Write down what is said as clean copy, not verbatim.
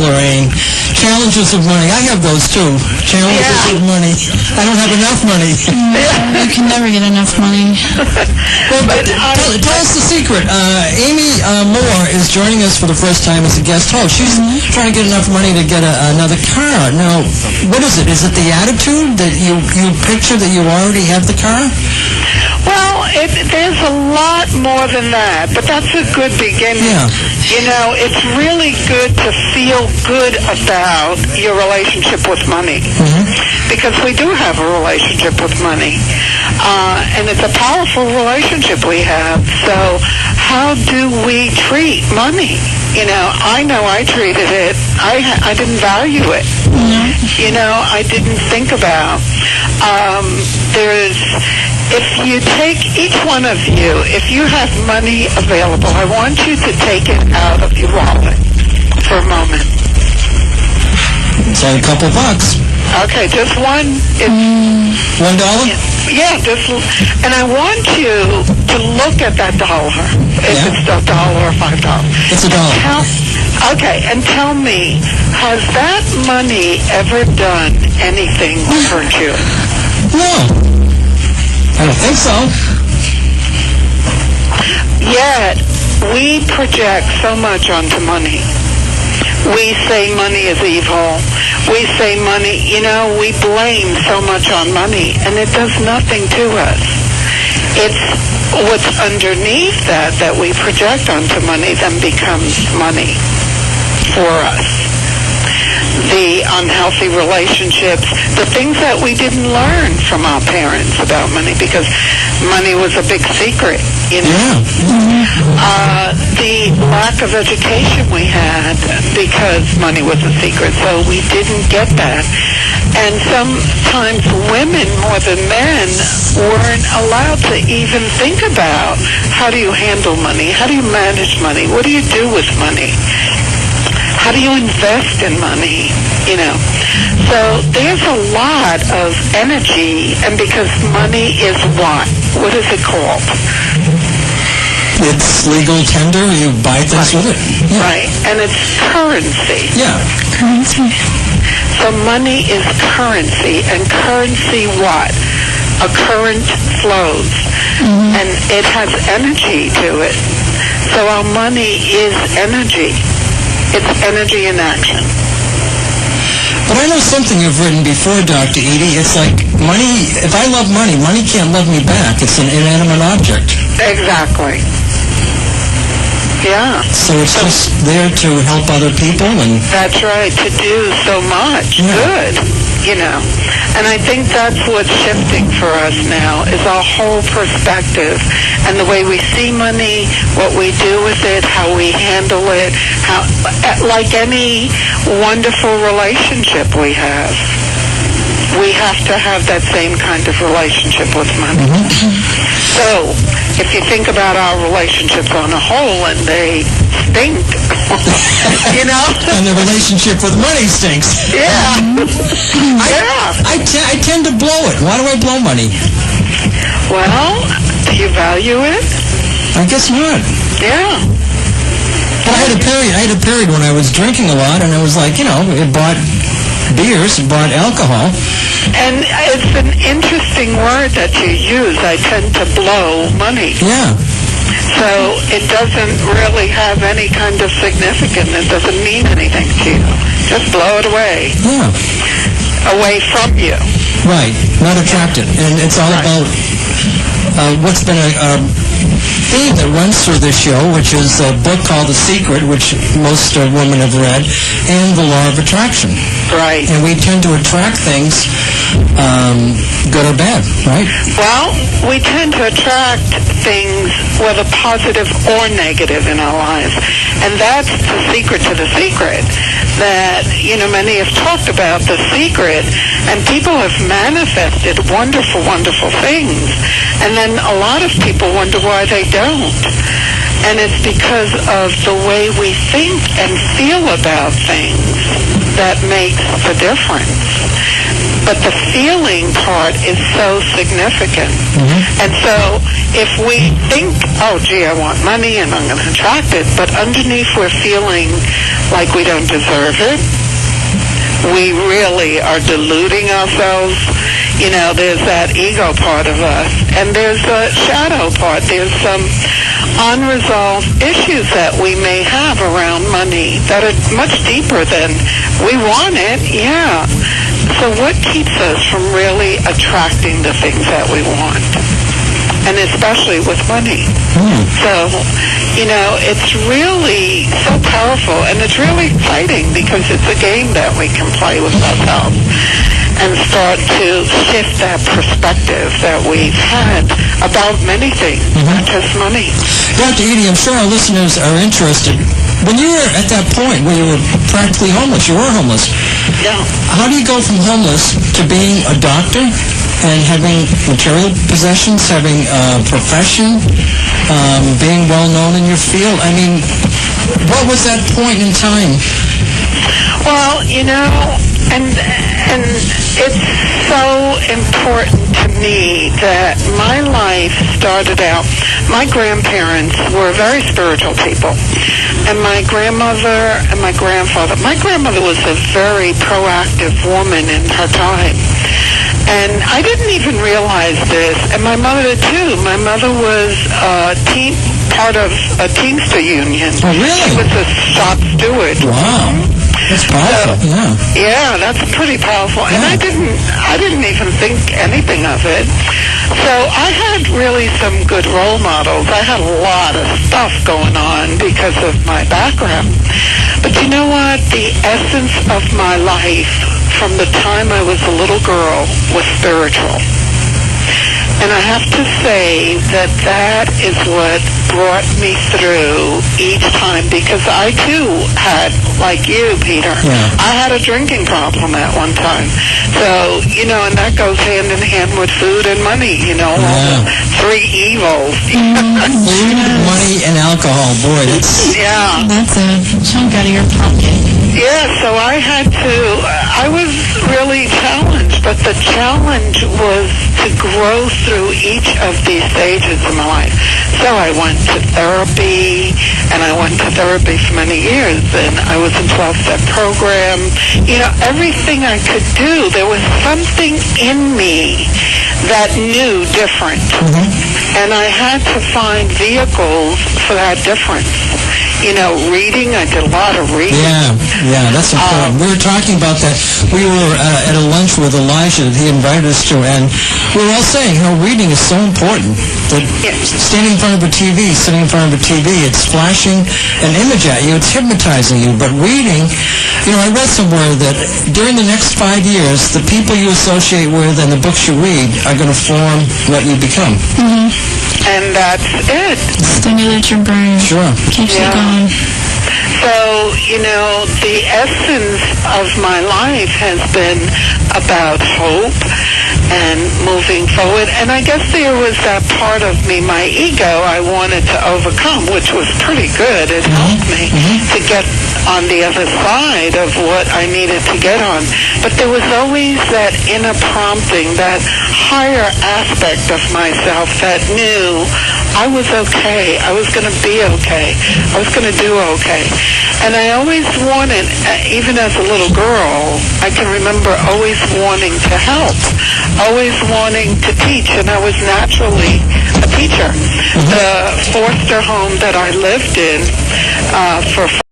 people are in. Challenges of money. I have those too. Challenges of money. I don't have enough money. You can never get enough money. Well, but tell us the secret. Amy Moore is joining us for the first time as a guest host. She's trying to get enough money to get another car. Now, what is it? Is it the attitude that you picture that you already have the car? Well, there's a lot more than that, but that's a good beginning. Yeah. You know, it's really good to feel good about your relationship with money, because we do have a relationship with money, and it's a powerful relationship we have. So how do we treat money? You know I treated it. I didn't value it. You know, I didn't think about. If you take each one of you, if you have money available, I want you to take it out of your wallet for a moment. It's only a couple bucks. Okay, just one. $1? Yeah, and I want you to look at that dollar. If it's $1 or $5. It's $1. Okay, and tell me, has that money ever done anything to hurt you? No. I don't think so. Yet, we project so much onto money. We say money is evil. We say money, we blame so much on money, and it does nothing to us. It's what's underneath that we project onto money then becomes money for us. The unhealthy relationships, the things that we didn't learn from our parents about money, because money was a big secret, the lack of education we had because money was a secret, so we didn't get that. And sometimes women more than men weren't allowed to even think about how do you handle money, how do you manage money, what do you do with money? How do you invest in money? So there's a lot of energy, and because money is what? What is it called? It's legal tender. You buy things with it. Yeah. Right, and it's currency. Yeah. Currency. So money is currency, and currency what? A current flows, and it has energy to it. So our money is energy. It's energy in action. But I know something you've written before, Dr. Edie. It's like money, if I love money, money can't love me back. It's an inanimate object. Exactly. Yeah. So it's just there to help other people and... That's right, to do so much good, And I think that's what's shifting for us now, is our whole perspective and the way we see money, what we do with it, how we handle it, how, like any wonderful relationship we have to have that same kind of relationship with money. So, if you think about our relationships on a whole, and they stink, And the relationship with money stinks. Yeah. I tend to blow it. Why do I blow money? Well, do you value it? I guess not. Yeah. But I had a period when I was drinking a lot, and I was like, it bought beers, it bought alcohol. And it's an interesting word that you use. I tend to blow money. Yeah. So it doesn't really have any kind of significance. It doesn't mean anything to you. Just blow it away. Yeah. Away from you. Right. Not attracted. And it's all about what's been a theme that runs through this show, which is a book called The Secret, which most women have read, and The Law of Attraction. Right. And we tend to attract things, good or bad, right? Well, we tend to attract things, whether positive or negative in our lives. And that's the secret to the secret. That, many have talked about the secret, and people have manifested wonderful, wonderful things. And then a lot of people wonder why they don't. And it's because of the way we think and feel about things that makes the difference. but the feeling part is so significant. And so if we think, oh, gee, I want money and I'm going to attract it, but underneath we're feeling like we don't deserve it, we really are deluding ourselves. You know, there's that ego part of us, and there's a shadow part. There's some unresolved issues that we may have around money that are much deeper than we want it, yeah. So what keeps us from really attracting the things that we want? And especially with money. So, you know, it's really so powerful, and it's really exciting because it's a game that we can play with ourselves and start to shift that perspective that we've had about many things, not just money. Dr. Edie, I'm sure our listeners are interested. When you were at that point where you were practically homeless, you were homeless. Yeah. How do you go from homeless to being a doctor and having material possessions, having a profession, being well known in your field? I mean, what was that point in time? Well, you know, and it's so important to me that my life started out, my grandparents were very spiritual people, and my grandmother and my grandfather was a very proactive woman in her time. And I didn't even realize this, and my mother too. My mother was part of a Teamster union. Oh, really? She was a shop steward. Wow. That's powerful, Yeah, that's pretty powerful. And I didn't even think anything of it. So I had really some good role models. I had a lot of stuff going on because of my background. But you know what? The essence of my life from the time I was a little girl was spiritual. And I have to say that that is what brought me through each time, because I too had, like you, Peter, I had a drinking problem at one time. So, you know, and that goes hand in hand with food and money, you know, all the three evils. Food, money, and alcohol. Boy, that's... Yeah. That's a chunk out of your pocket. Yeah, so I was really challenged, but the challenge was to grow through each of these stages of my life. So I went to therapy, and I went to therapy for many years, and I was in 12-step program. You know, everything I could do, there was something in me that knew different. And I had to find vehicles for that difference. You know, reading, I did a lot of reading. Yeah, that's important. We were talking about that. We were at a lunch with Elijah that he invited us to, and we were all saying how reading is so important. That standing in front of a TV, sitting in front of a TV, it's flashing an image at you, it's hypnotizing you. But reading, you know, I read somewhere that during the next 5 years, the people you associate with and the books you read are going to form what you become. And that's it. Stimulate your brain. Sure. Keeps you going. So, you know, the essence of my life has been about hope and moving forward. And I guess there was that part of me, my ego, I wanted to overcome, which was pretty good. It helped me to get on the other side of what I needed to get on. But there was always that inner prompting, that higher aspect of myself that knew I was okay. I was going to be okay. I was going to do okay. And I always wanted, even as a little girl, I can remember always wanting to help, always wanting to teach, and I was naturally a teacher. The foster home that I lived in for